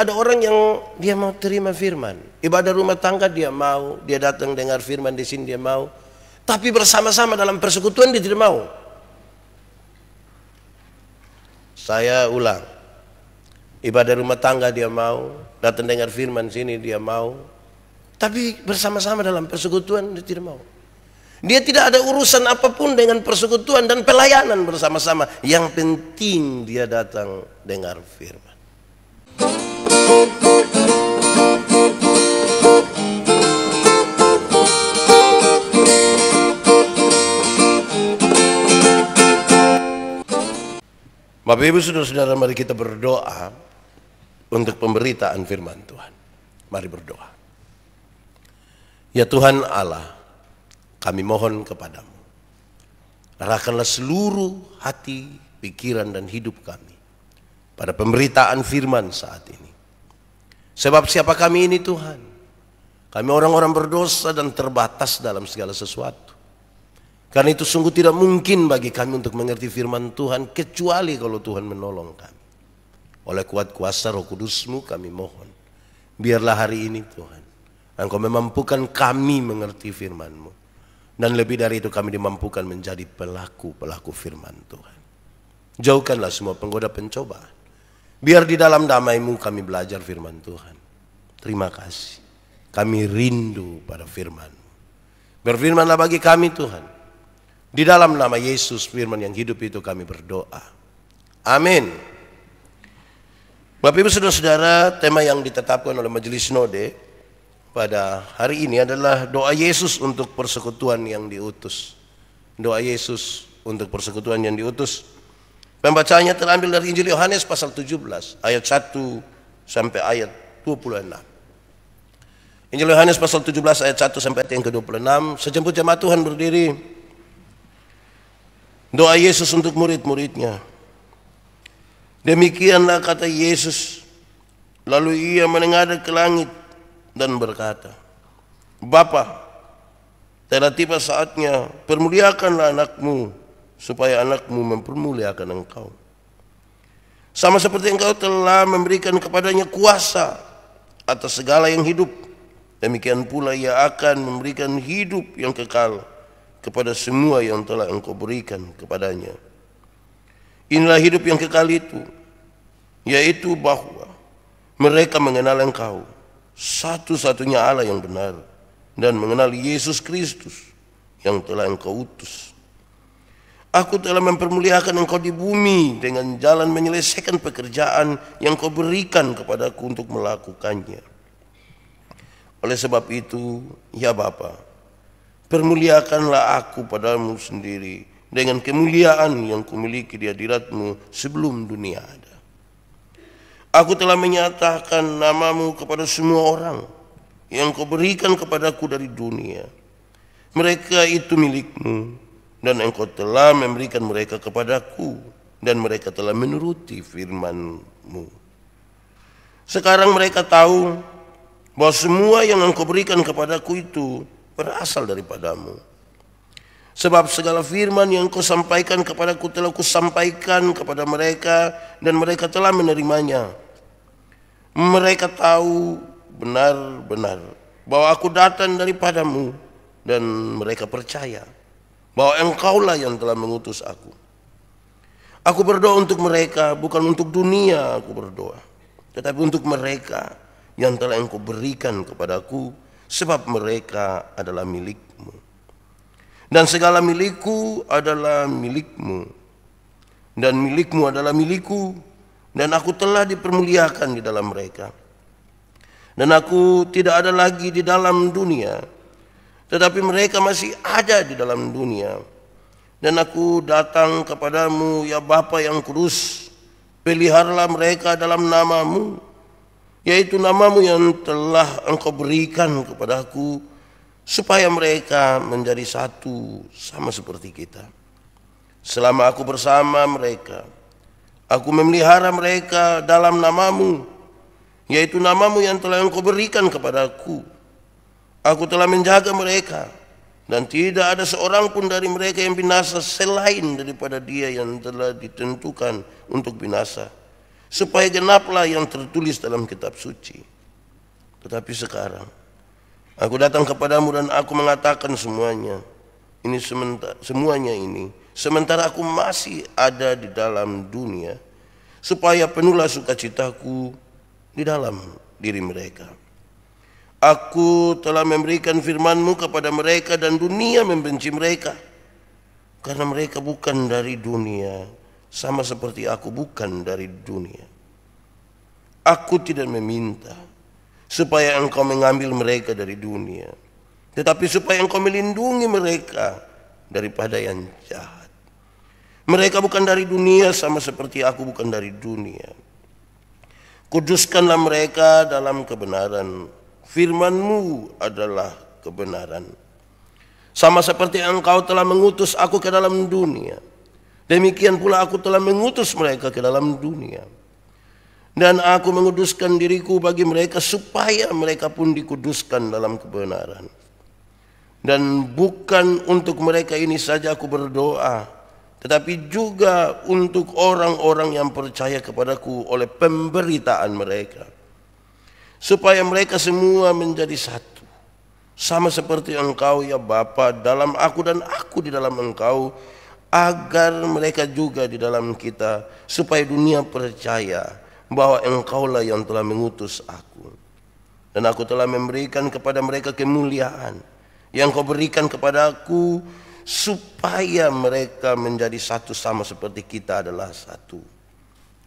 ada orang yang dia mau terima firman. Ibadah rumah tangga dia mau, dia datang dengar firman di sini dia mau. Tapi bersama-sama dalam persekutuan dia tidak mau. Saya ulang. Ibadah rumah tangga dia mau, datang dengar firman sini dia mau. Tapi bersama-sama dalam persekutuan dia tidak mau. Dia tidak ada urusan apapun dengan persekutuan dan pelayanan bersama-sama. Yang penting dia datang dengar firman. Bapak Ibu saudara-saudara, mari kita berdoa untuk pemberitaan firman Tuhan. Mari berdoa. Ya Tuhan Allah, kami mohon kepadamu, arahkanlah seluruh hati, pikiran dan hidup kami pada pemberitaan firman saat ini. Sebab siapa kami ini Tuhan? Kami orang-orang berdosa dan terbatas dalam segala sesuatu. Karena itu sungguh tidak mungkin bagi kami untuk mengerti firman Tuhan kecuali kalau Tuhan menolong kami. Oleh kuat kuasa Roh Kudus-Mu kami mohon, biarlah hari ini Tuhan Engkau memampukan kami mengerti firman-Mu. Dan lebih dari itu kami dimampukan menjadi pelaku-pelaku firman Tuhan. Jauhkanlah semua penggoda pencobaan. Biar di dalam damai-Mu kami belajar firman Tuhan. Terima kasih. Kami rindu pada firman-Mu. Berfirmanlah bagi kami Tuhan. Di dalam nama Yesus firman yang hidup itu kami berdoa. Amin. Bapak Ibu saudara-saudara, tema yang ditetapkan oleh Majelis Sinode pada hari ini adalah doa Yesus untuk persekutuan yang diutus. Doa Yesus untuk persekutuan yang diutus. Pembacaannya terambil dari Injil Yohanes pasal 17 ayat 1 sampai ayat 26. Injil Yohanes pasal 17 ayat 1 sampai ayat yang ke-26. Sejemput jemaat Tuhan berdiri. Doa Yesus untuk murid-muridnya. Demikianlah kata Yesus. Lalu ia menengadah ke langit dan berkata, Bapa, telah tiba saatnya, permuliakanlah anakmu, supaya anakmu mempermuliakan engkau. Sama seperti engkau telah memberikan kepadanya kuasa atas segala yang hidup, demikian pula ia akan memberikan hidup yang kekal kepada semua yang telah engkau berikan kepadanya. Inilah hidup yang kekal itu, yaitu bahwa mereka mengenal engkau, satu-satunya Allah yang benar, dan mengenal Yesus Kristus yang telah engkau utus. Aku telah mempermuliakan engkau di bumi dengan jalan menyelesaikan pekerjaan yang kau berikan kepadaku untuk melakukannya. Oleh sebab itu, ya Bapa, permuliakanlah aku padamu sendiri dengan kemuliaan yang kumiliki di hadirat-Mu sebelum dunia ada. Aku telah menyatakan namamu kepada semua orang yang kau berikan kepadaku dari dunia. Mereka itu milik-Mu, dan engkau telah memberikan mereka kepadaku, dan mereka telah menuruti firman-Mu. Sekarang mereka tahu bahwa semua yang engkau berikan kepadaku itu berasal daripadamu. Sebab segala firman yang kau sampaikan kepadaku telah kusampaikan kepada mereka, dan mereka telah menerimanya. Mereka tahu benar-benar bahwa aku datang daripadamu, dan mereka percaya bahwa engkaulah yang telah mengutus aku. Aku berdoa untuk mereka, bukan untuk dunia aku berdoa, tetapi untuk mereka yang telah engkau berikan kepadaku, sebab mereka adalah milik-Mu. Dan segala milikku adalah milik-Mu, dan milik-Mu adalah milikku, dan aku telah dipermuliakan di dalam mereka. Dan aku tidak ada lagi di dalam dunia, tetapi mereka masih ada di dalam dunia. Dan aku datang kepadamu, ya Bapa yang kudus, peliharalah mereka dalam namamu, yaitu namamu yang telah engkau berikan kepadaku, supaya mereka menjadi satu sama seperti kita. Selama aku bersama mereka, aku memelihara mereka dalam namamu, yaitu namamu yang telah engkau berikan kepadaku. Aku telah menjaga mereka, dan tidak ada seorang pun dari mereka yang binasa selain daripada dia yang telah ditentukan untuk binasa, supaya genaplah yang tertulis dalam kitab suci. Tetapi sekarang aku datang kepadamu dan aku mengatakan semuanya ini sementara aku masih ada di dalam dunia, supaya penuhlah sukacitaku di dalam diri mereka. Aku telah memberikan firman-Mu kepada mereka dan dunia membenci mereka, karena mereka bukan dari dunia, sama seperti aku bukan dari dunia. Aku tidak meminta supaya Engkau mengambil mereka dari dunia, tetapi supaya Engkau melindungi mereka daripada yang jahat. Mereka bukan dari dunia, sama seperti aku bukan dari dunia. Kuduskanlah mereka dalam kebenaran. Firman-Mu adalah kebenaran. Sama seperti Engkau telah mengutus aku ke dalam dunia, demikian pula aku telah mengutus mereka ke dalam dunia. Dan aku menguduskan diriku bagi mereka, supaya mereka pun dikuduskan dalam kebenaran. Dan bukan untuk mereka ini saja aku berdoa, tetapi juga untuk orang-orang yang percaya kepadaku oleh pemberitaan mereka, supaya mereka semua menjadi satu, sama seperti Engkau ya Bapa dalam aku dan aku di dalam Engkau, agar mereka juga di dalam kita, supaya dunia percaya bahwa Engkaulah yang telah mengutus aku. Dan aku telah memberikan kepada mereka kemuliaan yang Kau berikan kepadaku, supaya mereka menjadi satu sama seperti kita adalah satu.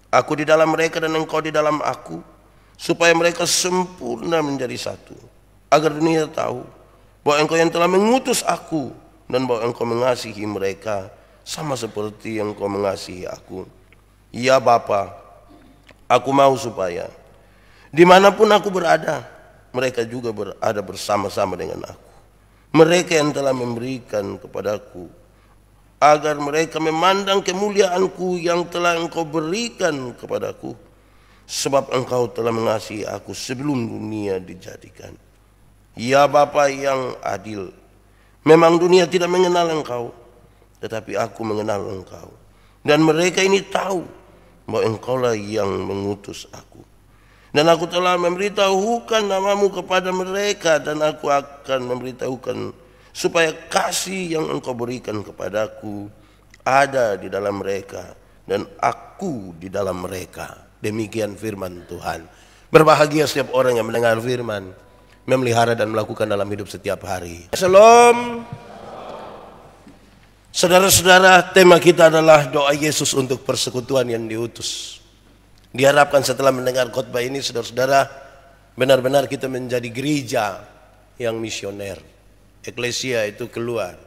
Aku di dalam mereka dan Engkau di dalam aku, supaya mereka sempurna menjadi satu, agar dunia tahu bahwa Engkau yang telah mengutus aku, dan bahwa Engkau mengasihi mereka sama seperti yang Engkau mengasihi aku. Ya Bapa, aku mau supaya dimanapun aku berada, mereka juga berada bersama-sama dengan aku. Mereka yang telah memberikan kepadaku, agar mereka memandang kemuliaanku yang telah Engkau berikan kepadaku, sebab Engkau telah mengasihi aku sebelum dunia dijadikan. Ya Bapa yang adil, memang dunia tidak mengenal Engkau, tetapi aku mengenal Engkau. Dan mereka ini tahu bahwa Engkaulah yang mengutus aku. Dan aku telah memberitahukan namamu kepada mereka, dan aku akan memberitahukan supaya kasih yang Engkau berikan kepadaku ada di dalam mereka, dan aku di dalam mereka. Demikian firman Tuhan. Berbahagia setiap orang yang mendengar firman, memelihara dan melakukan dalam hidup setiap hari. Shalom. Saudara-saudara, tema kita adalah doa Yesus untuk persekutuan yang diutus. Diharapkan setelah mendengar khotbah ini, saudara-saudara, benar-benar kita menjadi gereja yang misioner. Eklesia itu keluar,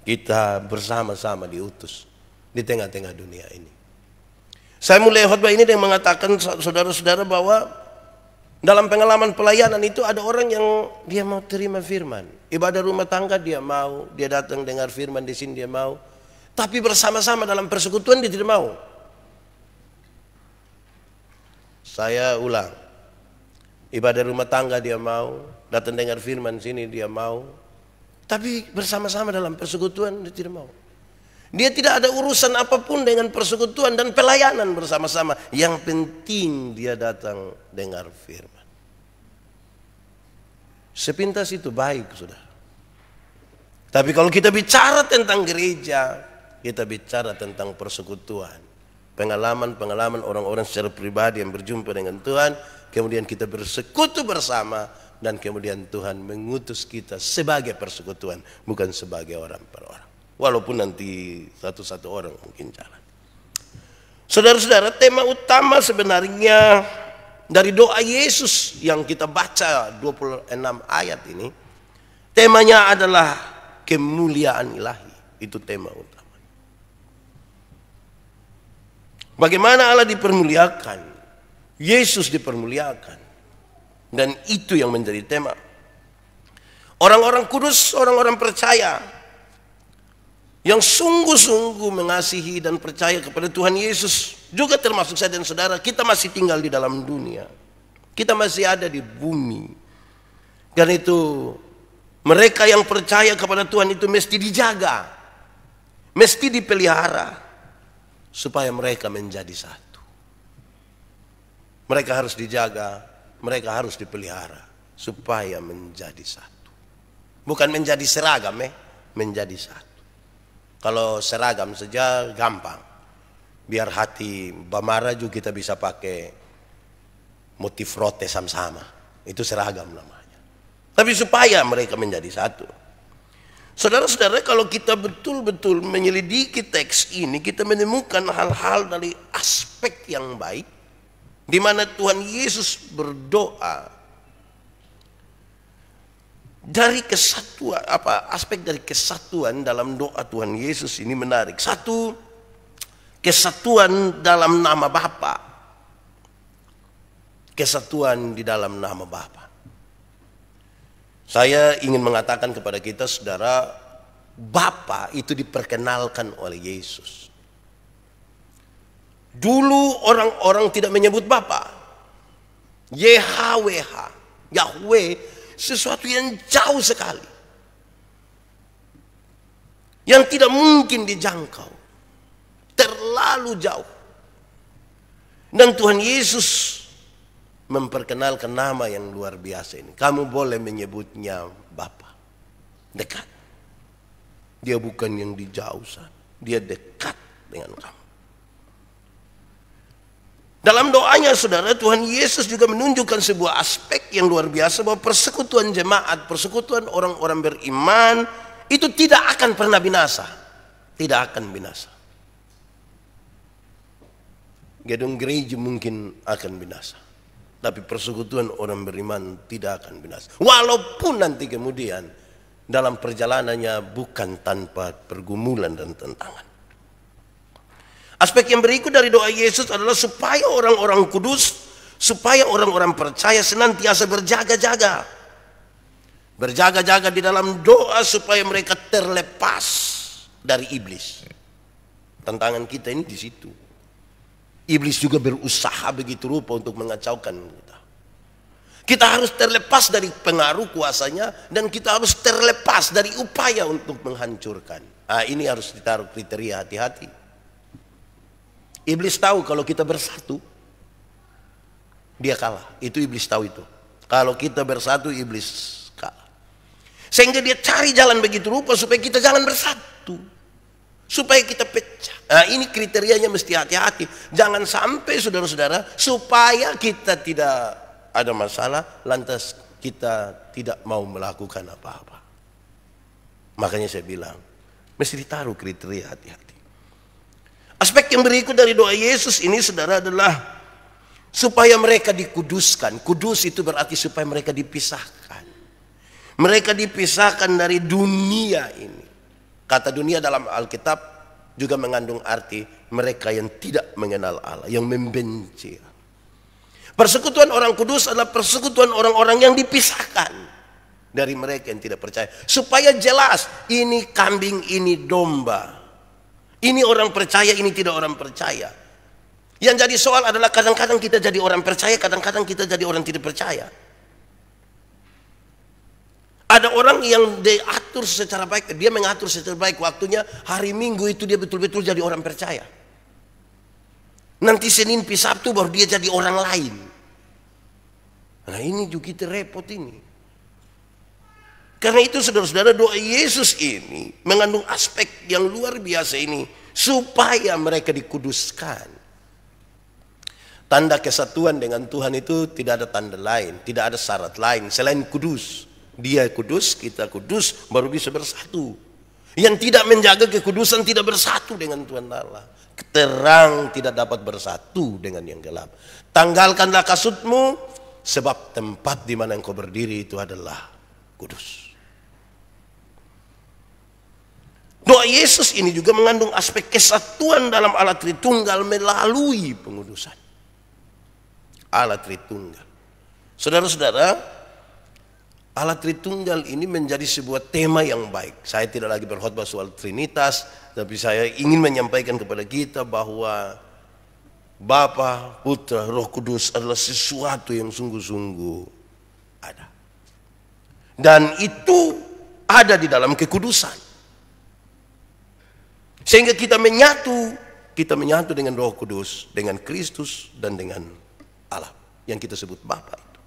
kita bersama-sama diutus di tengah-tengah dunia ini. Saya mulai khotbah ini dengan mengatakan saudara-saudara bahwa dalam pengalaman pelayanan itu ada orang yang dia mau terima firman. Ibadah rumah tangga dia mau, dia datang dengar firman di sini dia mau. Tapi bersama-sama dalam persekutuan dia tidak mau. Saya ulang. Ibadah rumah tangga dia mau, datang dengar firman sini dia mau. Tapi bersama-sama dalam persekutuan dia tidak mau. Dia tidak ada urusan apapun dengan persekutuan dan pelayanan bersama-sama. Yang penting dia datang dengar firman. Sepintas itu baik, saudara. Tapi kalau kita bicara tentang gereja, kita bicara tentang persekutuan. Pengalaman-pengalaman orang-orang secara pribadi yang berjumpa dengan Tuhan, kemudian kita bersekutu bersama, dan kemudian Tuhan mengutus kita sebagai persekutuan, bukan sebagai orang per orang. Walaupun nanti satu-satu orang mungkin jalan. Saudara-saudara, tema utama sebenarnya dari doa Yesus yang kita baca 26 ayat ini, temanya adalah kemuliaan ilahi. Itu tema utama. Bagaimana Allah dipermuliakan, Yesus dipermuliakan, dan itu yang menjadi tema. Orang-orang kudus, orang-orang percaya yang sungguh-sungguh mengasihi dan percaya kepada Tuhan Yesus, juga termasuk saya dan saudara, kita masih tinggal di dalam dunia. Kita masih ada di bumi. Karena itu mereka yang percaya kepada Tuhan itu mesti dijaga, mesti dipelihara, supaya mereka menjadi satu. Mereka harus dijaga, mereka harus dipelihara supaya menjadi satu. Bukan menjadi seragam, menjadi satu. Kalau seragam saja gampang. Biar hati bamara juga kita bisa pakai motif rote sama-sama. Itu seragam namanya. Tapi supaya mereka menjadi satu. Saudara-saudara, kalau kita betul-betul menyelidiki teks ini, kita menemukan hal-hal dari aspek yang baik, di mana Tuhan Yesus berdoa dari kesatuan, aspek dari kesatuan dalam doa Tuhan Yesus ini menarik. Satu, kesatuan dalam nama Bapa. Kesatuan di dalam nama Bapa. Saya ingin mengatakan kepada kita, saudara, Bapa itu diperkenalkan oleh Yesus. Dulu orang-orang tidak menyebut Bapa. YHWH, Yahweh, sesuatu yang jauh sekali, yang tidak mungkin dijangkau, terlalu jauh. Dan Tuhan Yesus memperkenalkan nama yang luar biasa ini. Kamu boleh menyebutnya Bapa, dekat. Dia bukan yang di jauh sana, dia dekat dengan kamu. Dalam doanya, saudara, Tuhan Yesus juga menunjukkan sebuah aspek yang luar biasa, bahwa persekutuan jemaat, persekutuan orang-orang beriman itu tidak akan pernah binasa. Tidak akan binasa. Gedung gereja mungkin akan binasa, tapi persekutuan orang beriman tidak akan binasa. Walaupun nanti kemudian dalam perjalanannya bukan tanpa pergumulan dan tantangan. Aspek yang berikut dari doa Yesus adalah supaya orang-orang kudus, supaya orang-orang percaya senantiasa berjaga-jaga. Berjaga-jaga di dalam doa supaya mereka terlepas dari iblis. Tantangan kita ini di situ. Iblis juga berusaha begitu rupa untuk mengacaukan kita. Kita harus terlepas dari pengaruh kuasanya, dan kita harus terlepas dari upaya untuk menghancurkan. Ini harus ditaruh kriteria hati-hati. Iblis tahu kalau kita bersatu, dia kalah. Itu iblis tahu itu. Kalau kita bersatu, iblis kalah. Sehingga dia cari jalan begitu rupa supaya kita jangan bersatu, supaya kita pecah. Ini kriterianya mesti hati-hati. Jangan sampai, saudara-saudara, supaya kita tidak ada masalah, lantas kita tidak mau melakukan apa-apa. Makanya saya bilang, mesti ditaruh kriteria hati-hati. Aspek yang berikut dari doa Yesus ini, saudara, adalah supaya mereka dikuduskan. Kudus itu berarti supaya mereka dipisahkan. Mereka dipisahkan dari dunia ini. Kata dunia dalam Alkitab juga mengandung arti mereka yang tidak mengenal Allah, yang membenci. Persekutuan orang kudus adalah persekutuan orang-orang yang dipisahkan dari mereka yang tidak percaya. Supaya jelas, ini kambing, ini domba. Ini orang percaya, ini tidak orang percaya. Yang jadi soal adalah kadang-kadang kita jadi orang percaya, kadang-kadang kita jadi orang tidak percaya. Ada orang yang diatur secara baik, dia mengatur secara baik waktunya, hari Minggu itu dia betul-betul jadi orang percaya. Nanti Senin, Sabtu baru dia jadi orang lain. Nah ini juga kita repot ini. Karena itu, saudara-saudara, doa Yesus ini mengandung aspek yang luar biasa ini, supaya mereka dikuduskan. Tanda kesatuan dengan Tuhan itu tidak ada tanda lain, tidak ada syarat lain selain kudus. Dia kudus, kita kudus, baru bisa bersatu. Yang tidak menjaga kekudusan tidak bersatu dengan Tuhan Allah. Terang tidak dapat bersatu dengan yang gelap. Tanggalkanlah kasutmu, sebab tempat di mana engkau berdiri itu adalah kudus. Doa Yesus ini juga mengandung aspek kesatuan dalam Allah Tritunggal melalui pengudusan. Allah Tritunggal. Saudara-saudara, Allah Tritunggal ini menjadi sebuah tema yang baik. Saya tidak lagi berkhotbah soal Trinitas, tapi saya ingin menyampaikan kepada kita bahwa Bapa, Putra, Roh Kudus adalah sesuatu yang sungguh-sungguh ada. Dan itu ada di dalam kekudusan. Sehingga kita menyatu dengan Roh Kudus, dengan Kristus dan dengan Allah. yang kita sebut Bapa itu.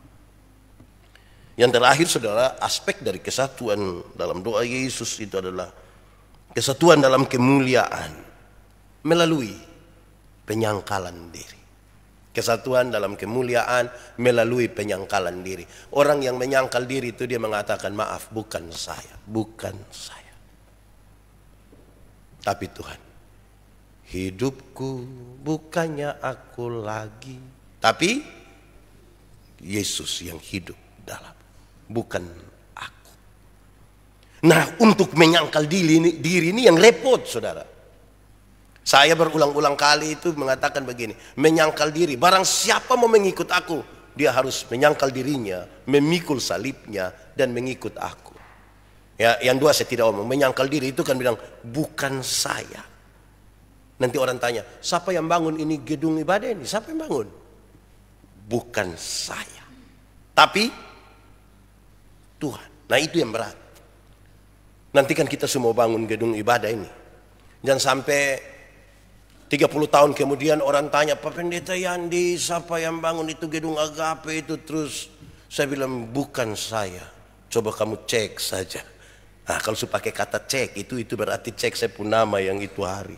Yang terakhir saudara, aspek dari kesatuan dalam doa Yesus itu adalah kesatuan dalam kemuliaan melalui penyangkalan diri. Kesatuan dalam kemuliaan melalui penyangkalan diri. Orang yang menyangkal diri itu dia mengatakan, maaf, bukan saya, tapi Tuhan. Hidupku bukannya aku lagi, tapi Yesus yang hidup dalam, bukan aku. Nah, untuk menyangkal diri ini yang repot, saudara. Saya berulang-ulang kali itu mengatakan begini, menyangkal diri. Barang siapa mau mengikut aku, dia harus menyangkal dirinya, memikul salibnya, dan mengikut aku. Ya, yang dua saya tidak omong. Menyangkal diri itu kan bilang, bukan saya. Nanti orang tanya, siapa yang bangun ini gedung ibadah ini? Siapa yang bangun? Bukan saya, tapi Tuhan. Nah, itu yang berat. Nanti kan kita semua bangun gedung ibadah ini. Jangan sampai 30 tahun kemudian orang tanya, Pak Pendeta Yandi, siapa yang bangun itu gedung Agape itu? Terus saya bilang, bukan saya. Coba kamu cek saja. Nah, kalau saya pakai kata cek, itu berarti cek saya pun nama yang itu hari.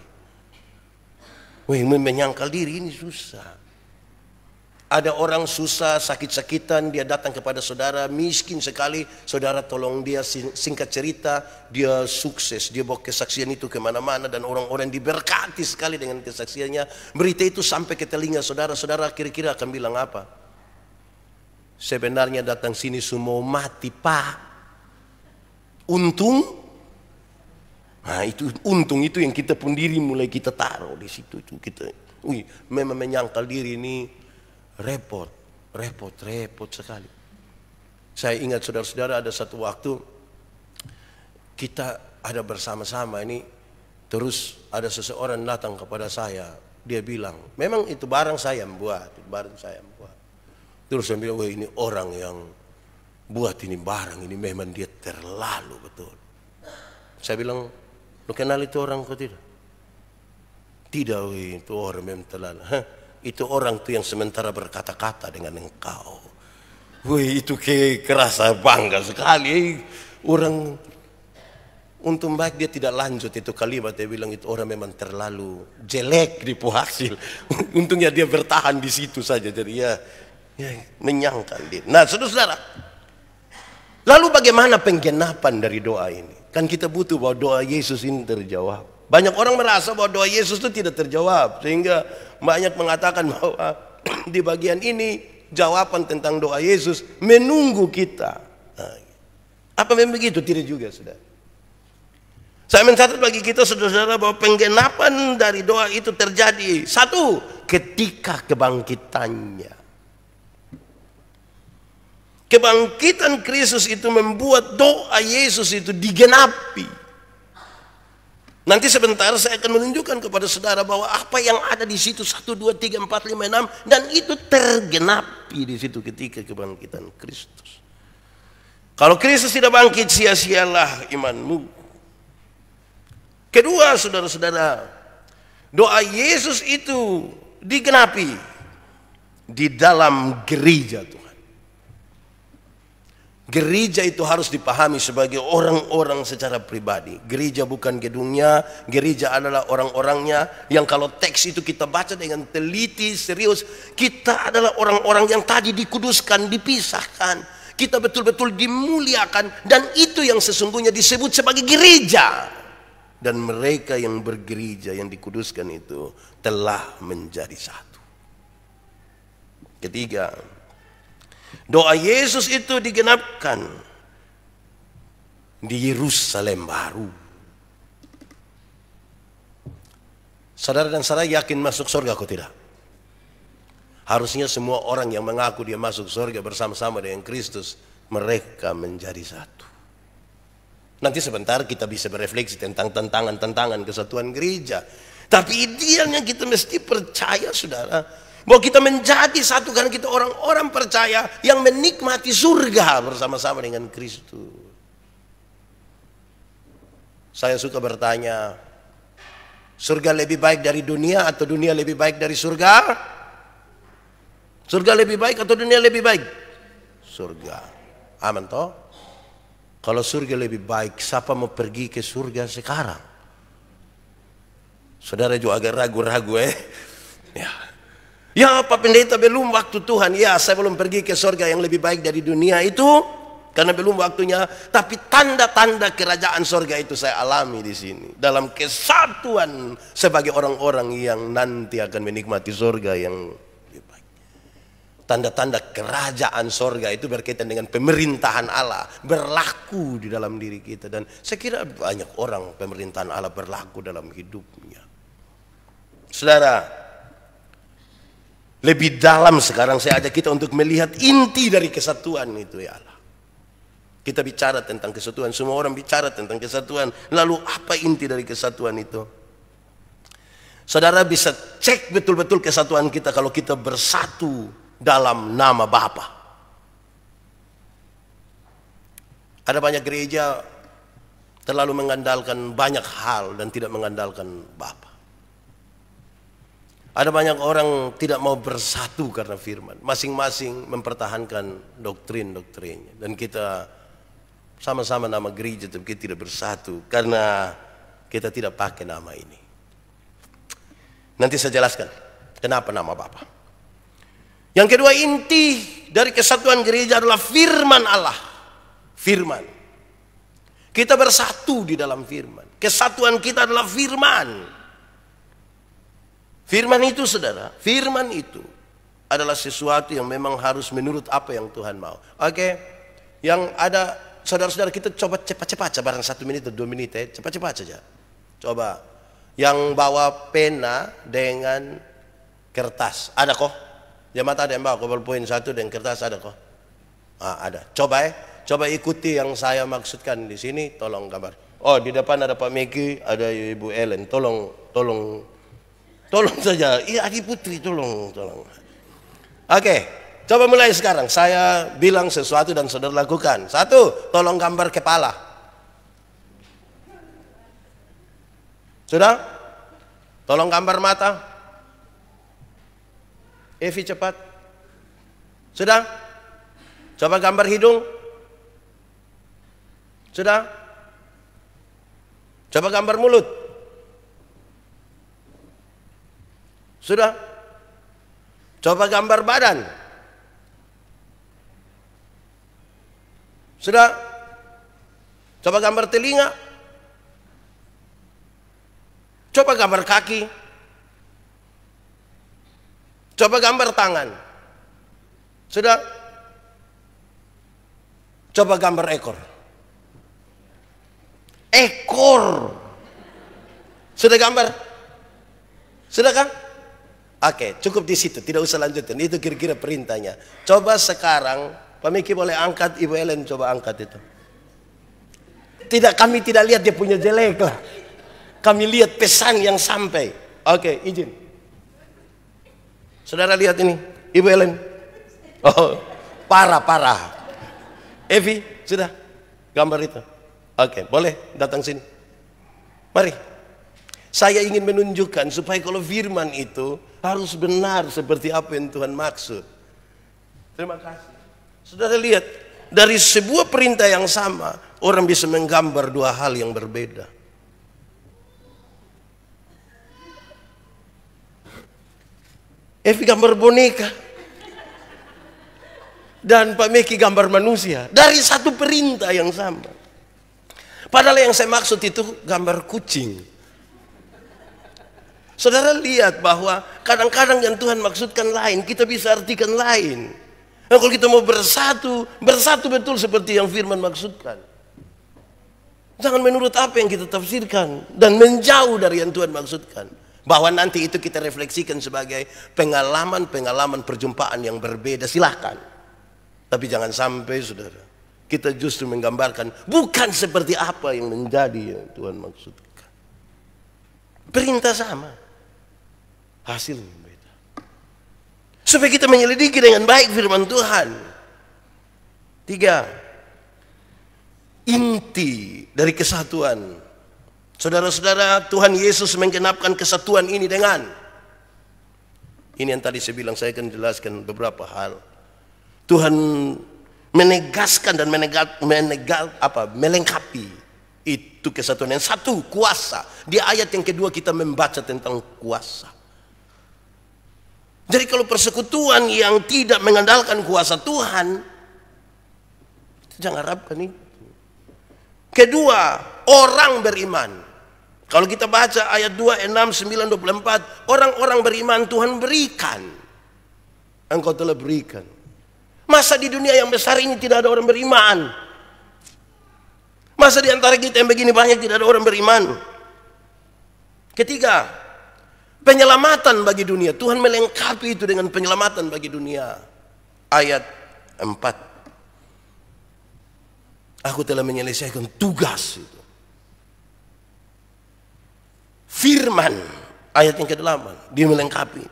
Wih, menyangkal diri ini susah. Ada orang susah, sakit-sakitan, dia datang kepada saudara, miskin sekali, saudara tolong dia. Singkat cerita, dia sukses, dia bawa kesaksian itu kemana-mana, dan orang-orang diberkati sekali dengan kesaksiannya. Berita itu sampai ke telinga saudara, saudara kira-kira akan bilang apa? Sebenarnya datang sini semua mati, Pak. Untung. Nah, itu untung itu yang kita pun diri mulai kita taruh di situ. Itu kita, memang menyangkal diri ini repot sekali. Saya ingat saudara-saudara, ada satu waktu kita ada bersama-sama ini, terus ada seseorang datang kepada saya, dia bilang, memang itu barang saya yang buat, Terus saya bilang, wah, ini orang yang buat ini barang ini memang dia terlalu betul. Saya bilang, lu kenal itu orang kok tidak? Tidak, itu orang memang terlalu. Itu orang tuh yang sementara berkata-kata dengan engkau. Wih, itu kerasa bangga sekali. Orang untung baik dia tidak lanjut itu kalimat. Dia bilang itu orang memang terlalu jelek di hasil. Untungnya dia bertahan di situ saja. Jadi ya menyangkal dia. Nah, saudara, lalu bagaimana penggenapan dari doa ini? Kan kita butuh bahwa doa Yesus ini terjawab. Banyak orang merasa bahwa doa Yesus itu tidak terjawab, sehingga banyak mengatakan bahwa di bagian ini jawaban tentang doa Yesus menunggu kita. Nah, apa memang begitu? Tidak juga, saudara. Saya mencatat bagi kita, saudara-saudara, bahwa penggenapan dari doa itu terjadi satu, ketika kebangkitannya. Kebangkitan Kristus itu membuat doa Yesus itu digenapi. Nanti sebentar saya akan menunjukkan kepada saudara bahwa apa yang ada di situ 1, 2, 3, 4, 5, 6 dan itu tergenapi di situ ketika kebangkitan Kristus. Kalau Kristus tidak bangkit, sia-sialah imanmu. Kedua, saudara-saudara, doa Yesus itu digenapi di dalam gereja Tuhan. Gereja itu harus dipahami sebagai orang-orang secara pribadi. Gereja bukan gedungnya, gereja adalah orang-orangnya yang kalau teks itu kita baca dengan teliti, serius. Kita adalah orang-orang yang tadi dikuduskan, dipisahkan. Kita betul-betul dimuliakan, dan itu yang sesungguhnya disebut sebagai gereja. Dan mereka yang bergereja, yang dikuduskan itu telah menjadi satu. Ketiga, doa Yesus itu digenapkan di Yerusalem baru. Saudara dan saudara yakin masuk surga atau tidak? Harusnya semua orang yang mengaku dia masuk surga bersama-sama dengan Kristus, mereka menjadi satu. Nanti sebentar kita bisa berefleksi tentang tantangan-tantangan kesatuan gereja. Tapi idealnya kita mesti percaya, saudara, bahwa kita menjadi satu karena kita orang-orang percaya yang menikmati surga bersama-sama dengan Kristus. Saya suka bertanya, surga lebih baik dari dunia atau dunia lebih baik dari surga? Surga lebih baik atau dunia lebih baik? Surga. Aman toh? Kalau surga lebih baik, siapa mau pergi ke surga sekarang? Saudara juga agak ragu-ragu Ya. Ya Pak Pendeta, belum waktu Tuhan. Ya, saya belum pergi ke surga yang lebih baik dari dunia itu karena belum waktunya. Tapi tanda-tanda kerajaan surga itu saya alami di sini dalam kesatuan sebagai orang-orang yang nanti akan menikmati surga yang lebih baik. Tanda-tanda kerajaan surga itu berkaitan dengan pemerintahan Allah berlaku di dalam diri kita, dan saya kira banyak orang pemerintahan Allah berlaku dalam hidupnya. Saudara, lebih dalam sekarang saya ajak kita untuk melihat inti dari kesatuan itu ya Allah. Kita bicara tentang kesatuan, semua orang bicara tentang kesatuan. Lalu apa inti dari kesatuan itu? Saudara bisa cek betul-betul kesatuan kita kalau kita bersatu dalam nama Bapa. Ada banyak gereja terlalu mengandalkan banyak hal dan tidak mengandalkan Bapa. Ada banyak orang tidak mau bersatu karena firman. Masing-masing mempertahankan doktrin-doktrinnya. Dan kita sama-sama nama gereja tapi kita tidak bersatu karena kita tidak pakai nama ini. Nanti saya jelaskan kenapa nama Bapa. Yang kedua, inti dari kesatuan gereja adalah firman Allah. Firman. Kita bersatu di dalam firman. Kesatuan kita adalah firman. Firman itu saudara, firman itu adalah sesuatu yang memang harus menurut apa yang Tuhan mau. Oke, yang ada saudara-saudara kita coba cepat-cepat, barang 1 menit atau 2 menit cepat-cepat saja. Coba, yang bawa pena dengan kertas, ada kok? Jemaat ada yang bawa ballpoint 1 dan kertas ada kok? Ada. Coba ikuti yang saya maksudkan di sini, tolong gambar. Oh, di depan ada Pak Meki, ada Ibu Ellen, tolong saja, iya Adik Putri, tolong. Oke, coba mulai sekarang. Saya bilang sesuatu dan saudara lakukan. 1, tolong gambar kepala. Sudah? Tolong gambar mata. Evi cepat. Sudah? Coba gambar hidung. Sudah? Coba gambar mulut. Sudah? Coba gambar badan. Sudah? Coba gambar telinga. Coba gambar kaki. Coba gambar tangan. Sudah? Coba gambar ekor. Ekor. Sudah gambar? Sudah kan? Oke, cukup di situ, tidak usah lanjutkan. Itu kira-kira perintahnya. Coba sekarang, Pak Miki boleh angkat, Ibu Ellen coba angkat itu. Tidak, kami tidak lihat dia punya jelek lah. Kami lihat pesan yang sampai. Oke, izin. Saudara lihat ini, Ibu Ellen. Oh, parah. Evi, sudah gambar itu. Oke, boleh datang sini. Mari. Saya ingin menunjukkan supaya kalau firman itu harus benar seperti apa yang Tuhan maksud. Terima kasih. Saudara lihat, dari sebuah perintah yang sama, orang bisa menggambar 2 hal yang berbeda. Evi gambar boneka. Dan Pak Meki gambar manusia. Dari satu perintah yang sama. Padahal yang saya maksud itu gambar kucing. Saudara lihat bahwa kadang-kadang yang Tuhan maksudkan lain, kita bisa artikan lain. Nah, kalau kita mau bersatu betul seperti yang firman maksudkan. Jangan menurut apa yang kita tafsirkan dan menjauh dari yang Tuhan maksudkan. Bahwa nanti itu kita refleksikan sebagai pengalaman perjumpaan yang berbeda, silahkan. Tapi jangan sampai saudara, kita justru menggambarkan bukan seperti apa yang menjadi yang Tuhan maksudkan. Perintah sama, hasil berbeda. Supaya kita menyelidiki dengan baik firman Tuhan. 3, inti dari kesatuan. Saudara-saudara, Tuhan Yesus menggenapkan kesatuan ini dengan Ini yang tadi saya bilang, saya akan jelaskan beberapa hal. Tuhan menegaskan dan melengkapi itu kesatuan. Yang satu, kuasa. Di ayat yang kedua kita membaca tentang kuasa. Jadi kalau persekutuan yang tidak mengandalkan kuasa Tuhan, jangan harapkan itu. Kedua, orang beriman. Kalau kita baca ayat 2, 6, 9, 24, orang-orang beriman Tuhan berikan. Engkau telah berikan. Masa di dunia yang besar ini tidak ada orang beriman? Masa di antara kita yang begini banyak tidak ada orang beriman? Ketiga, penyelamatan bagi dunia. Tuhan melengkapi itu dengan penyelamatan bagi dunia. Ayat 4. Aku telah menyelesaikan tugas itu. Firman, ayat yang ke-8, dia melengkapi.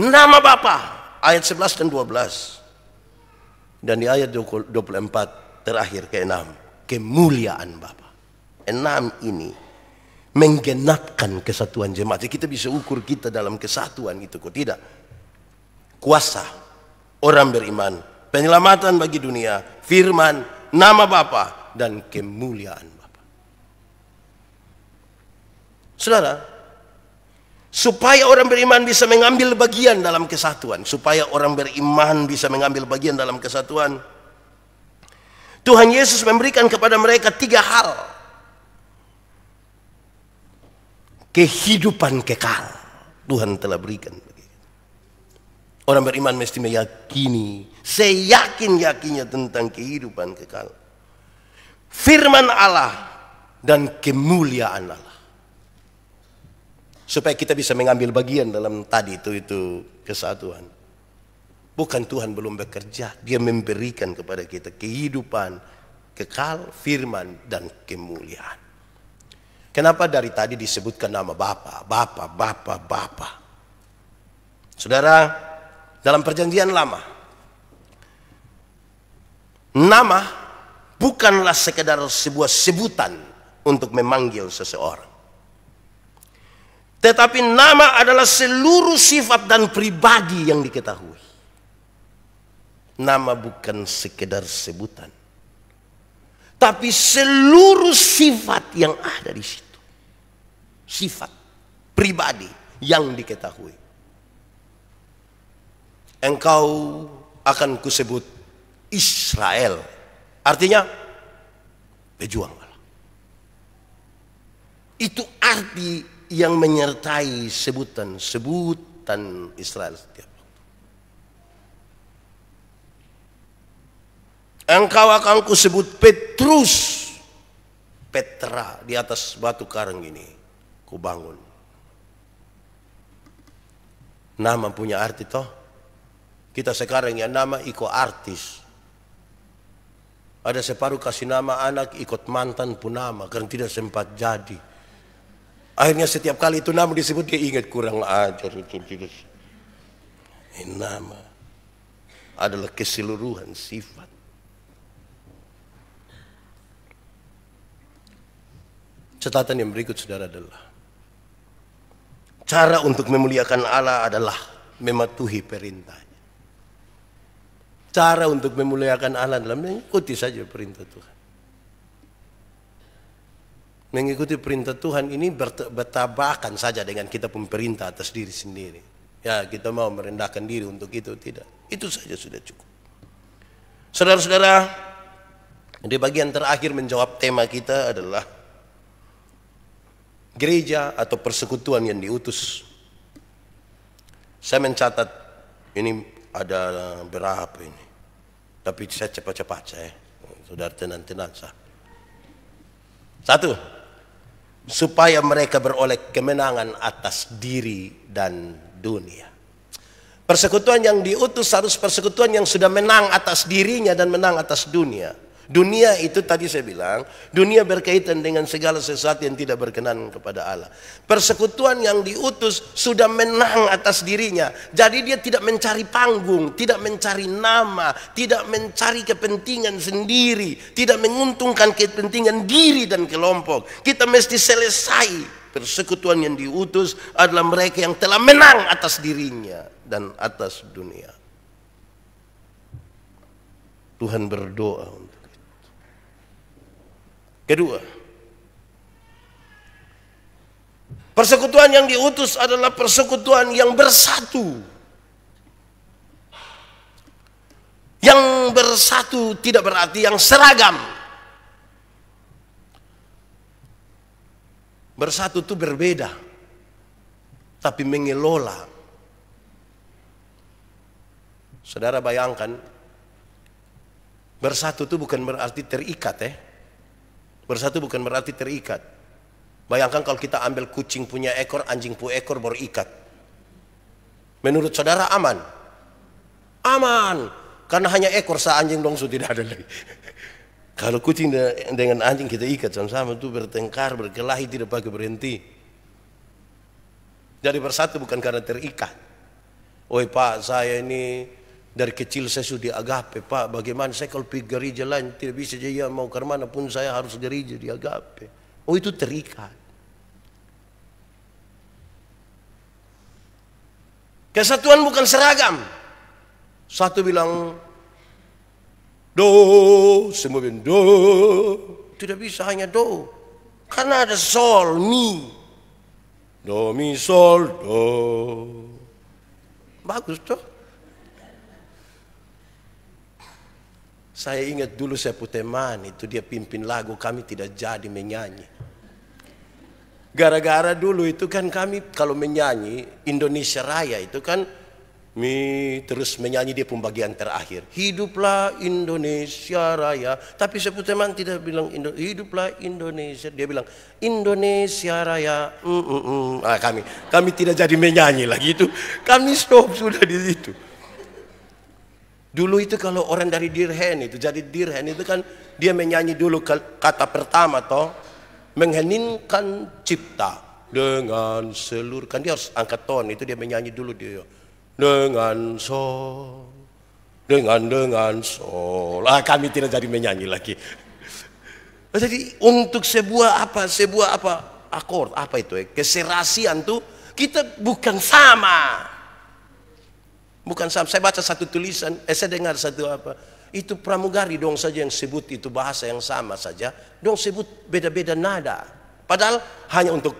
Nama Bapa, ayat 11 dan 12. Dan di ayat 24, terakhir ke-6, kemuliaan Bapa. 6 ini menggenapkan kesatuan jemaat. Jadi kita bisa ukur kita dalam kesatuan itu, kok tidak? Kuasa, orang beriman, penyelamatan bagi dunia, firman, nama Bapa, dan kemuliaan Bapa. Saudara, supaya orang beriman bisa mengambil bagian dalam kesatuan, supaya orang beriman bisa mengambil bagian dalam kesatuan, Tuhan Yesus memberikan kepada mereka 3 hal. Kehidupan kekal Tuhan telah berikan. Orang beriman mesti meyakini, seyakin-yakinnya tentang kehidupan kekal, firman Allah, dan kemuliaan Allah. Supaya kita bisa mengambil bagian dalam tadi itu kesatuan. Bukan Tuhan belum bekerja, dia memberikan kepada kita kehidupan kekal, firman, dan kemuliaan. Kenapa dari tadi disebutkan nama Bapa, Bapa, Bapa, Bapa? Saudara, dalam perjanjian lama, nama bukanlah sekedar sebuah sebutan untuk memanggil seseorang. Tetapi nama adalah seluruh sifat dan pribadi yang diketahui. Nama bukan sekedar sebutan, tapi seluruh sifat yang ada di situ. Sifat pribadi yang diketahui. Engkau akan kusebut Israel. Artinya pejuang Allah. Itu arti yang menyertai sebutan Israel setiap waktu. Engkau akan kusebut Petrus, Petra, di atas batu karang ini kubangun. Nama punya arti toh. Kita sekarang ya nama ikut artis. Ada separuh kasih nama anak ikut mantan pun nama karena tidak sempat jadi. Akhirnya setiap kali itu nama disebut dia ingat kurang ajar itu. Nama adalah keseluruhan sifat. Catatan yang berikut saudara adalah cara untuk memuliakan Allah adalah mematuhi perintahnya. Cara untuk memuliakan Allah adalah mengikuti saja perintah Tuhan. Mengikuti perintah Tuhan ini bertabrakan saja dengan kita pun perintah atas diri sendiri. Ya, kita mau merendahkan diri untuk itu, tidak. Itu saja sudah cukup. Saudara-saudara, di bagian terakhir menjawab tema kita adalah gereja atau persekutuan yang diutus. Saya mencatat ini ada berapa ini. Tapi saya cepat-cepat saya. Saudara tenang-tenang sah. 1. Supaya mereka beroleh kemenangan atas diri dan dunia. Persekutuan yang diutus harus persekutuan yang sudah menang atas dirinya dan menang atas dunia. Dunia itu tadi saya bilang, dunia berkaitan dengan segala sesuatu yang tidak berkenan kepada Allah. Persekutuan yang diutus sudah menang atas dirinya. Jadi dia tidak mencari panggung, tidak mencari nama, tidak mencari kepentingan sendiri, tidak menguntungkan kepentingan diri dan kelompok. Kita mesti selesai persekutuan yang diutus adalah mereka yang telah menang atas dirinya dan atas dunia. Tuhan berdoa untuk itu. Kedua, persekutuan yang diutus adalah persekutuan yang bersatu. Yang bersatu tidak berarti yang seragam. Bersatu itu berbeda, tapi mengelola. Saudara bayangkan, bersatu itu bukan berarti terikat. Bersatu bukan berarti terikat. Bayangkan kalau kita ambil kucing punya ekor, anjing punya ekor baru ikat. Menurut saudara aman? Aman. Karena hanya ekor anjing dong sudah tidak ada lagi. Kalau kucing dengan anjing kita ikat sama-sama itu bertengkar, berkelahi tidak pakai berhenti. Jadi bersatu bukan karena terikat. Oi Pak, saya ini dari kecil saya sudah agape Pak. Bagaimana saya kalau pergi gereja lain tidak bisa jadi mau ke mana pun saya harus gereja di agape. Oh itu terikat. Kesatuan bukan seragam. Satu bilang do, semua bilang do. Tidak bisa hanya do. Karena ada sol, mi. Do, mi, sol, do. Bagus toh. Saya ingat dulu saya punya teman itu dia pimpin lagu kami tidak jadi menyanyi. Gara-gara dulu itu kan kami kalau menyanyi Indonesia Raya itu kan terus menyanyi dia pembagian terakhir. Hiduplah Indonesia Raya. Tapi saya punya teman tidak bilang hiduplah Indonesia. Dia bilang Indonesia Raya. Kami tidak jadi menyanyi lagi itu. Kami stop sudah di situ. Dulu itu kalau orang dari Dirhen itu jadi Dirhen itu kan dia menyanyi dulu kata pertama toh mengheningkan cipta dengan seluruh kan dia harus angkat ton itu dia menyanyi dulu dia. Dengan sol, dengan sol. Kami tidak jadi menyanyi lagi. Jadi untuk sebuah akord apa itu keserasian tuh kita bukan sama. Bukan sama. Saya baca satu tulisan, saya dengar satu itu pramugari dong saja yang sebut itu bahasa yang sama saja. Dong sebut beda-beda nada. Padahal hanya untuk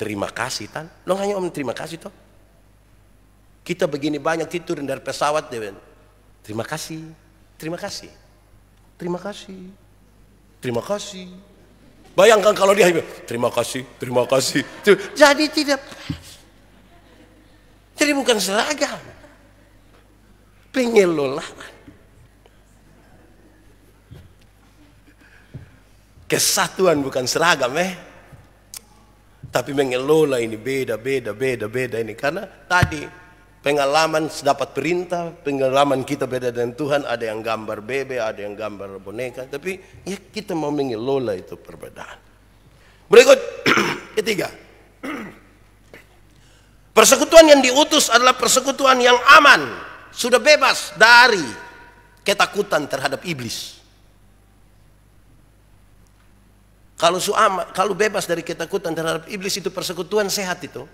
terima kasih tan. Dong hanya terima kasih toh. Kita begini banyak turun dari pesawat deh. Terima kasih, terima kasih, terima kasih, terima kasih. Bayangkan kalau dia terima kasih, terima kasih. Jadi tidak. Jadi bukan seragam. Pengelolaan. Kesatuan bukan seragam Tapi mengelola ini beda ini karena tadi pengalaman dapat perintah, pengalaman kita beda dengan Tuhan, ada yang gambar bebe, ada yang gambar boneka, tapi ya kita mau mengelola itu perbedaan. Berikut ketiga. Persekutuan yang diutus adalah persekutuan yang aman, sudah bebas dari ketakutan terhadap iblis. Kalau bebas dari ketakutan terhadap iblis itu persekutuan sehat itu.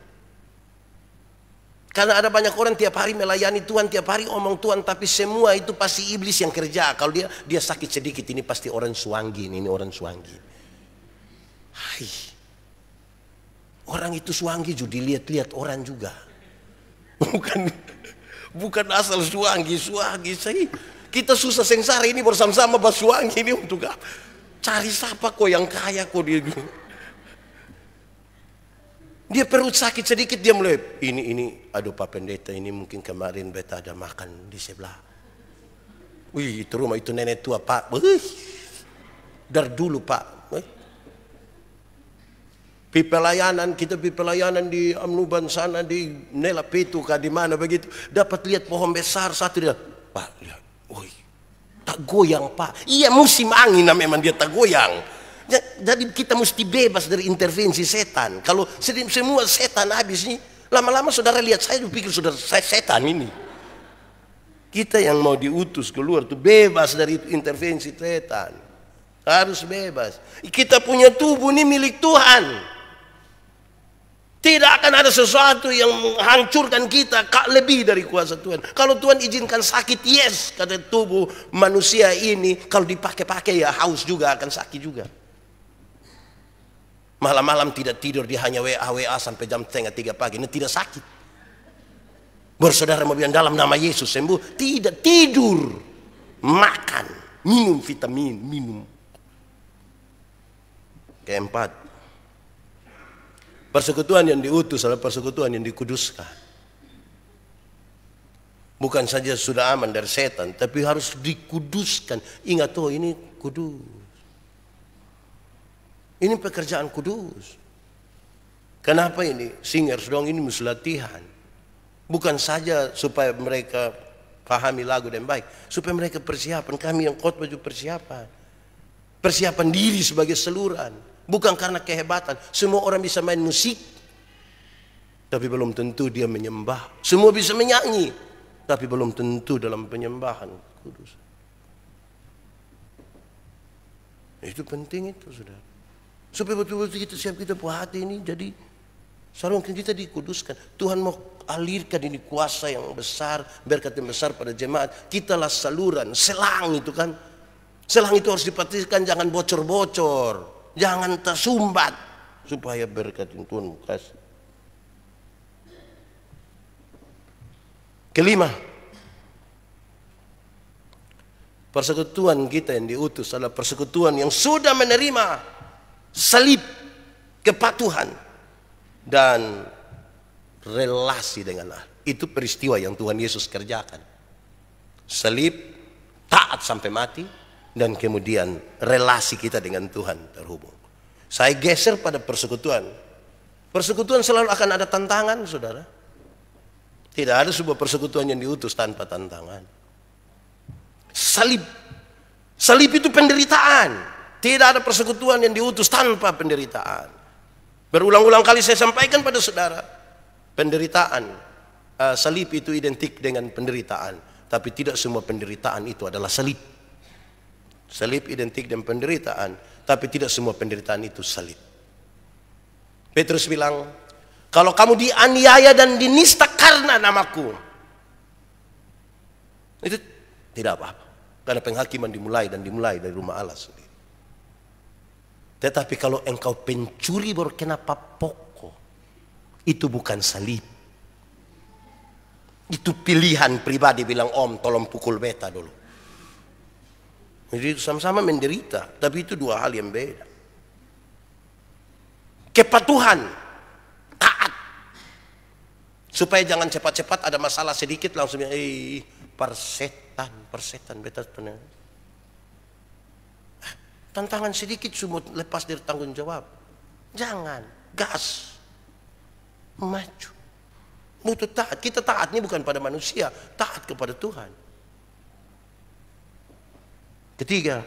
Karena ada banyak orang tiap hari melayani Tuhan, tiap hari omong Tuhan, tapi semua itu pasti iblis yang kerja. Kalau dia sakit sedikit, ini pasti orang suanggi, ini orang suanggi. Hai, orang itu suanggi juga dilihat-lihat orang juga. Bukan asal suanggi. Kita susah sengsara ini bersama-sama bersuanggi ini untuk apa? Cari siapa kok yang kaya kok dia. Dia perut sakit sedikit dia mulai ini aduh Pak Pendeta ini mungkin kemarin beta ada makan di sebelah. Wih itu rumah itu nenek tua Pak. Dari dulu Pak. Kita pelayanan di Amnuban sana di Nela Petu kah di mana begitu dapat lihat pohon besar satu dia Pak lihat, wih tak goyang Pak. Iya musim angin memang dia tak goyang. Jadi kita mesti bebas dari intervensi setan. Kalau semua setan habis nih, lama-lama saudara lihat saya pikir saudara saya setan ini. Kita yang mau diutus keluar tuh bebas dari intervensi setan. Harus bebas. Kita punya tubuh ini milik Tuhan. Tidak akan ada sesuatu yang menghancurkan kita lebih dari kuasa Tuhan. Kalau Tuhan izinkan sakit, yes, kata tubuh manusia ini kalau dipakai-pakai ya haus juga, akan sakit juga. Malam-malam tidak tidur, dia hanya WA sampai jam 2:30 pagi, ini tidak sakit. Bersaudara mau bilang dalam nama Yesus sembuh, tidak, tidur, makan, minum vitamin, minum. Keempat, persekutuan yang diutus adalah persekutuan yang dikuduskan. Bukan saja sudah aman dari setan, tapi harus dikuduskan. Ingat tuh, ini kudus. Ini pekerjaan kudus. Kenapa ini? Singers dong, ini mesti latihan. Bukan saja supaya mereka pahami lagu dan baik, supaya mereka persiapan. Kami yang khotbah juga persiapan. Persiapan diri sebagai seluruhan. Bukan karena kehebatan. Semua orang bisa main musik, tapi belum tentu dia menyembah. Semua bisa menyanyi, tapi belum tentu dalam penyembahan kudus. Itu penting itu, saudara. Supaya betul-betul kita siap, kita punya hati ini jadi sarung kita dikuduskan. Tuhan mau alirkan ini kuasa yang besar, berkat yang besar pada jemaat. Kitalah saluran, selang itu kan. Selang itu harus dipastikan jangan bocor-bocor, jangan tersumbat, supaya berkat yang Tuhan mau kasih. Kelima, persekutuan kita yang diutus adalah persekutuan yang sudah menerima salib, kepatuhan, dan relasi dengan Allah. Itu peristiwa yang Tuhan Yesus kerjakan. Salib, taat sampai mati, dan kemudian relasi kita dengan Tuhan terhubung. Saya geser pada persekutuan. Persekutuan selalu akan ada tantangan, saudara. Tidak ada sebuah persekutuan yang diutus tanpa tantangan. Salib. Salib itu penderitaan. Tidak ada persekutuan yang diutus tanpa penderitaan. Berulang-ulang kali saya sampaikan pada saudara, penderitaan, salib itu identik dengan penderitaan, tapi tidak semua penderitaan itu adalah salib. Salib identik dengan penderitaan, tapi tidak semua penderitaan itu salib. Petrus bilang, kalau kamu dianiaya dan dinista karena namaku, itu tidak apa-apa, karena penghakiman dimulai dari rumah Allah sendiri. Tetapi kalau engkau pencuri berkena pokok, itu bukan salib. Itu pilihan pribadi, bilang om tolong pukul beta dulu. Jadi sama-sama menderita, tapi itu dua hal yang beda. Kepatuhan, taat. Supaya jangan cepat-cepat ada masalah sedikit langsung persetan beta tenang. Tantangan sedikit semua lepas dari tanggung jawab. Jangan, gas, maju. Butuh taat. Kita taat ini bukan pada manusia, taat kepada Tuhan. Ketiga,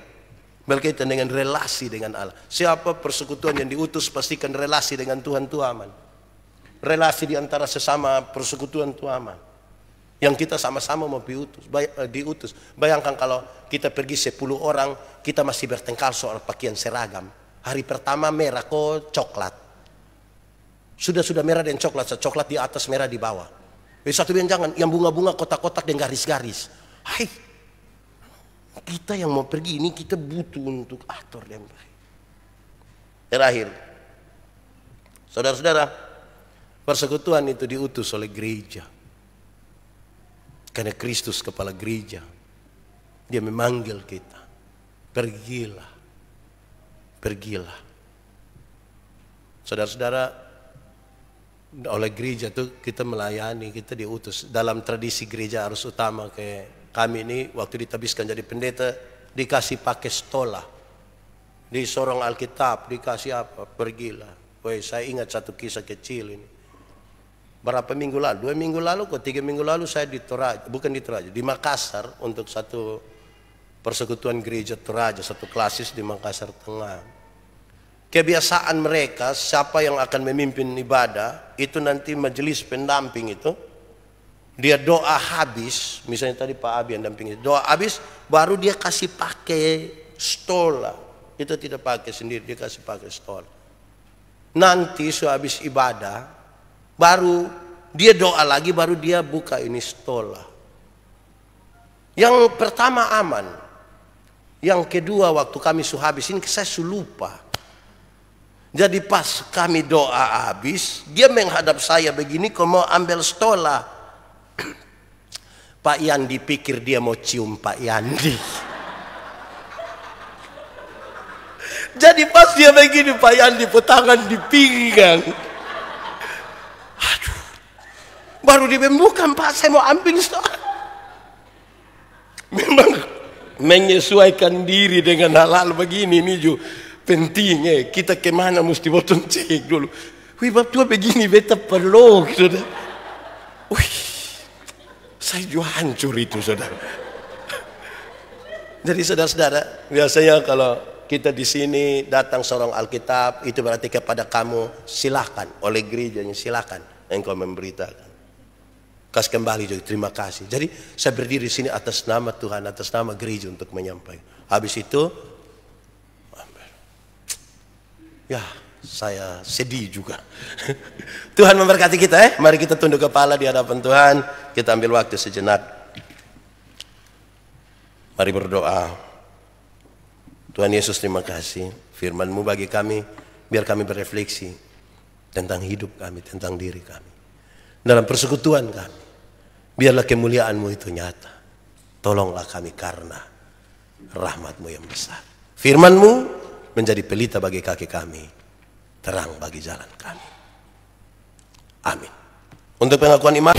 berkaitan dengan relasi dengan Allah. Siapa persekutuan yang diutus, pastikan relasi dengan Tuhan itu aman. Relasi di antara sesama persekutuan itu aman. Yang kita sama-sama mau diutus. Bayangkan kalau kita pergi 10 orang, kita masih bertengkar soal pakaian seragam. Hari pertama merah kok coklat. Sudah merah dan coklat, coklat di atas, merah di bawah. Satu bilang jangan, yang bunga-bunga kotak-kotak dan garis-garis. Hai, kita yang mau pergi ini kita butuh untuk atur yang baik. Terakhir, saudara-saudara, persekutuan itu diutus oleh gereja. Karena Kristus kepala gereja, dia memanggil kita, pergilah, pergilah. Saudara-saudara, oleh gereja itu kita melayani, kita diutus. Dalam tradisi gereja harus utama kayak kami ini, waktu ditabiskan jadi pendeta, dikasih pakai stola, di sorong Alkitab, dikasih apa, pergilah. Woi, saya ingat satu kisah kecil ini. Berapa minggu lalu, 2 minggu lalu, 3 minggu lalu saya di Toraja, bukan di Toraja, di Makassar untuk satu persekutuan gereja Toraja, satu klasis di Makassar Tengah. Kebiasaan mereka, siapa yang akan memimpin ibadah, itu nanti majelis pendamping itu, dia doa habis, misalnya tadi Pak Abi yang dampingi, doa habis, baru dia kasih pakai stola. Itu tidak pakai sendiri, dia kasih pakai stola. Nanti sehabis ibadah, Baru dia doa lagi, baru dia buka ini stola. Yang pertama aman. Yang kedua waktu kami habis ini saya lupa. Jadi pas kami doa habis, dia menghadap saya begini, kok mau ambil stola. Pak Yandi pikir dia mau cium Pak Yandi. Jadi pas dia begini, Pak Yandi tangan di pinggang. Aduh. Baru dia bukan Pak, saya mau ambil stola. Memang menyesuaikan diri dengan hal-hal begini nih juga penting. Kita kemana mesti botong cek dulu. Wih, bab tua begini beta perlu, saudara. Wih, saya juga hancur itu, saudara. Jadi saudara-saudara, biasanya kalau kita di sini datang seorang Alkitab, itu berarti kepada kamu silahkan, oleh gerejanya silahkan engkau memberitakan. Kasih kembali juga, terima kasih. Jadi saya berdiri di sini atas nama Tuhan, atas nama gereja untuk menyampaikan. Habis itu, ya saya sedih juga. Tuhan memberkati kita. Mari kita tunduk kepala di hadapan Tuhan. Kita ambil waktu sejenak. Mari berdoa. Tuhan Yesus, terima kasih firman-Mu bagi kami, biar kami berefleksi tentang hidup kami, tentang diri kami. Dalam persekutuan kami, biarlah kemuliaan-Mu itu nyata. Tolonglah kami karena rahmat-Mu yang besar. Firman-Mu menjadi pelita bagi kaki kami, terang bagi jalan kami. Amin. Untuk pengakuan iman.